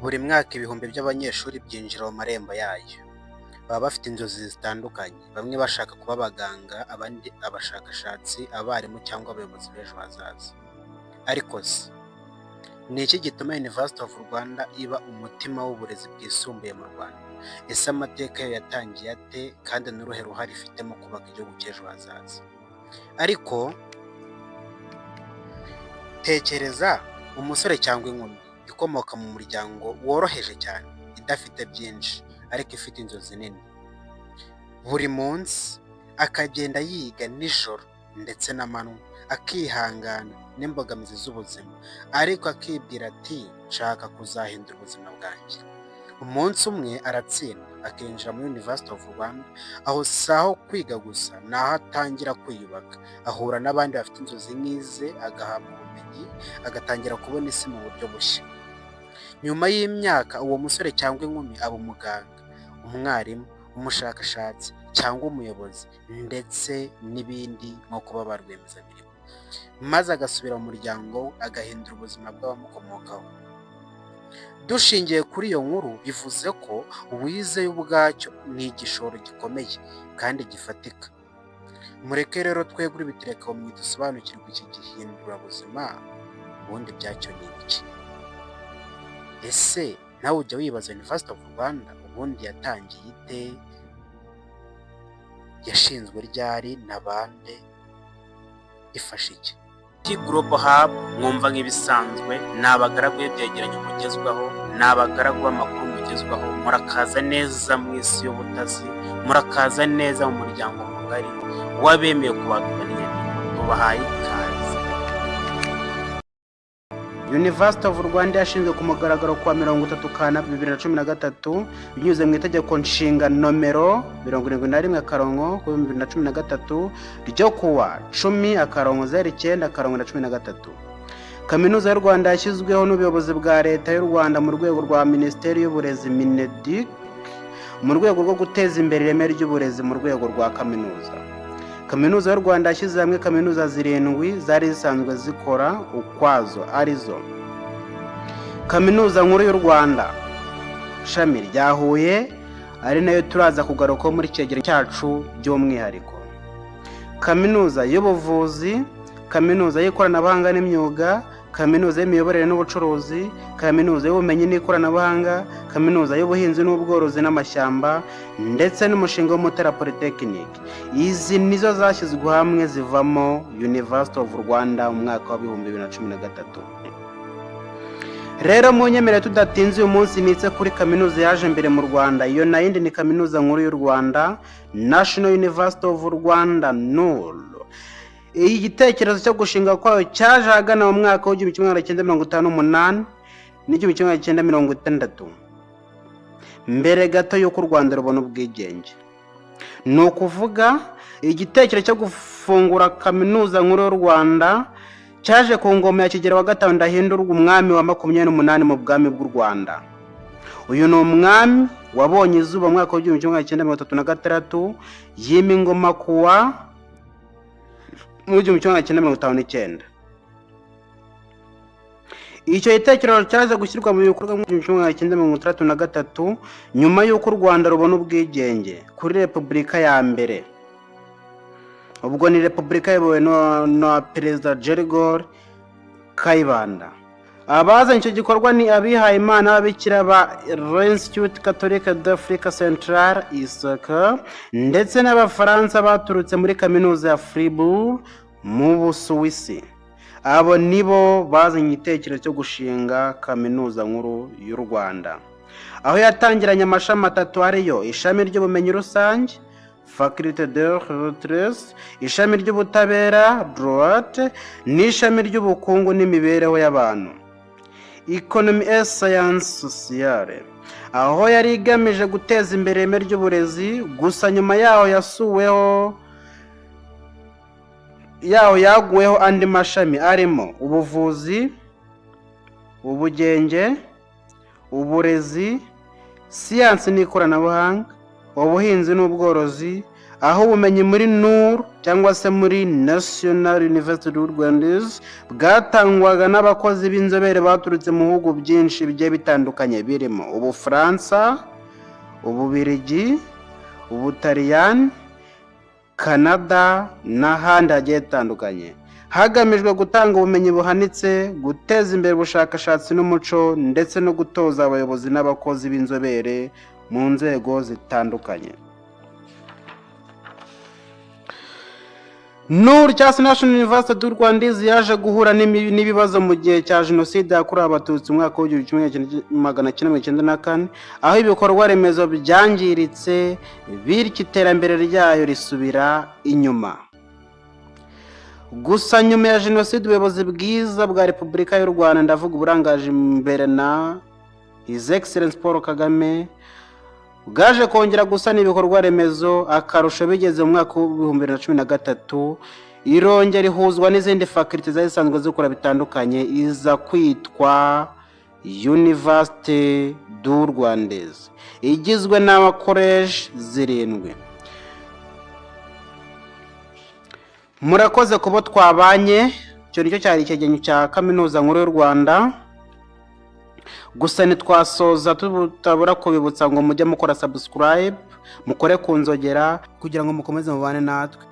Buri mwaka ibihumbi by'abanyeshuri byinjira mu marembo yayo. Baba bafite inzozi zitandukanye, bamwe bashaka kuba abaganga, abandi abashakashatsi, abarimu cyangwa abayobozi b'ejo hazaza. Ariko se, ni iki gituma University of Rwanda iba umutima w'uburezi bwisumbuye mu Rwanda? Ese amateka yayo yatangiye ate, kandi n'uruhe ruhare ifite mu kubaka igihugu cy'ejo hazaza? Ariko tekereza umusore cyangwa inkumi ikomoka mu muryango woroheje cyane, idafite byinshi ariko ifite inzozi nini. Buri munsi akagenda yiga nijoro ndetse n'amanywa, akihangana n'imbogamizi z'ubuzima, ariko akibwira ati nshaka kuzahindura ubuzima bwanjye. Umunsi umwe aratsinda akinjira muri University of Rwanda, aho si aho kwiga gusa, ni aho atangira kwiyubaka, ahura n'abandi bafite inzozi nk'ize, agahabwa ubumenyi, agatangira kubona isi mu buryo bushya. Nyuma y'imyaka uwo musore cyangwa inkumi aba umuganga, umwarimu, umushakashatsi cyangwa umuyobozi, ndetse n'ibindi nko kuba ba rwiyemezamirimo, maze agasubira mu muryango we, agahindura ubuzima bw'abamukomokaho. Dushingiye kuri iyo nkuru, bivuze ko uwizeye ubwacyo ni igishoro gikomeye kandi gifatika. Mureke rero twegure ibitereko mu dusobanukirwe iki gihindurabuzima, ubundi byacyo ni iki? Ese nawe ujya wibaza University of Rwanda ubundi yatangiye ite? Yashinzwe ryari na bande? Ifasha iki? Global Hub mwumva nk'ibisanzwe, ni abagaragu b'ibyegeranyo mugezwaho, ni abagaragu b'amakuru mugezwaho. Murakaza neza mu isi y'ubutazi, murakaza neza mu muryango mugari w'abemeye kubagana inyandiko. Tubahaye ikaze. University of Rwanda yashinzwe ku mugaragaro kuwa 30 Kanama 2013 binyuze mu itegeko nshinga nomero 71/2013 ryo kuwa 10/09/2013. Kaminuza y'u Rwanda yashyizweho n'ubuyobozi bwa leta y'u Rwanda mu rwego rwa Minisiteri y'Uburezi Mineduc, mu rwego rwo guteza imbere ireme ry'uburezi mu rwego rwa kaminuza. Kaminuza y'u Rwanda yashyize hamwe kaminuza 7 zari zisanzwe zikora ukwazo, arizo: Kaminuza Nkuru y'u Rwanda ishami rya Huye, ari nayo turaza kugarukaho muri cyegeranyo cyacu by'umwihariko; Kaminuza y'Ubuvuzi, Kaminuza y'Ikoranabuhanga n'Imyuga, Kaminuza y'Imiyoborere n'Ubucuruzi, Kaminuza y'Ubumenyi n'Ikoranabuhanga, Kaminuza y'Ubuhinzi n'Ubworozi n'Amashyamba, ndetse n'umushinga w'Umutara Polytechnic. Izi nizo zashyizwe hamwe zivamo University of Rwanda mu mwaka wa 2013. Rero munyemerere tudatinze uyu munsi nitse kuri kaminuza yaje mbere mu Rwanda. Iyo nayindi ni Kaminuza Nkuru y'u Rwanda, National University of Rwanda NUR. Iyi gitekerezo cyo gushinga kwayo cyaje ahagana mu mwaka wa 1958 n'1960, mbere gato y'uko u Rwanda rubona ubwigenge. Ni ukuvuga igitekerezo cyo gufungura Kaminuza Nkuru y'u Rwanda cyaje ku ngoma ya Kigeli wa gatanu Ndahindurwa, umwami wa 28 mu bwami bw'u Rwanda. Uyu ni umwami wabonye izuba mu mwaka wa 1936, yima ingoma kuwa mu 1959. Icyo gitekerezo cyaje gushyirwa mu bikorwa mu 1963 nyuma y'uko u Rwanda rubona ubwigenge kuri Repubulika ya mbere. Ubwo ni Repubulika yayobowe na Perezida Gerigor Kayibanda. Abazanye icyo gikorwa ni abihaye Imana b'ababikira ba l'Institut Catholique d'Afrique Centrale ISAC, ndetse n'Abafaransa baturutse muri Kaminuza ya Fribourg mu Busuwisi. Abo nibo bazanye igitekerezo cyo gushinga Kaminuza Nkuru y'u Rwanda, aho yatangiranye amashami 3 ariyo: ishami ry'ubumenyi rusange Faculté de Lettres, ishami ry'ubutabera Droit, n'ishami ry'ubukungu n'imibereho y'abantu Economy et Sciences Sociales, aho yari igamije guteza imbere ireme ry'uburezi. Gusa nyuma yaho yaguweho andi mashami arimo ubuvuzi, ubugenge, uburezi, siyansi n'ikoranabuhanga, ubuhinzi n'ubworozi, aho ubumenyi muri NUR cyangwa se muri National University du Rwanda bwatangwaga n'abakozi b'inzobere baturutse mu bihugu byinshi bigiye bitandukanye birimo Ubufaransa, Ububiligi, Ubutaliyani, Canada n'ahandi hagiye hatandukanye, hagamijwe gutanga ubumenyi buhanitse, guteza imbere ubushakashatsi n'umuco ndetse no gutoza abayobozi n'abakozi b'inzobere mu nzego zitandukanye. NUR cyangwa se National University du Rwanda yaje guhura n'ibibazo mu gihe cya Jenoside yakorewe Abatutsi mu mwaka w'1994, aho ibikorwa remezo byangiritse bityo iterambere ryayo risubira inyuma. Gusa nyuma ya Jenoside ubuyobozi bwiza bwa Repubulika y'u Rwanda, ndavuga uburangaje imbere na His Excellency Paul Kagame, bwaje kongera gusana ibikorwa remezo, akarusho bigeze mu mwaka w'2013, irongera ihuzwa n'izindi faculty zari zisanzwe zikora bitandukanye, iza kwitwa Université du Rwanda, igizwe n'amakoleje 7. Murakoze kubo twabanye. Icyo nicyo cyari icyegeranyo cya Kaminuza Nkuru y'u Rwanda. Gusa ntitwasoza tutabura kubibutsa ngo mujye mukora subscribe, mukore ku nzogera kugira ngo mukomeze mubane natwe.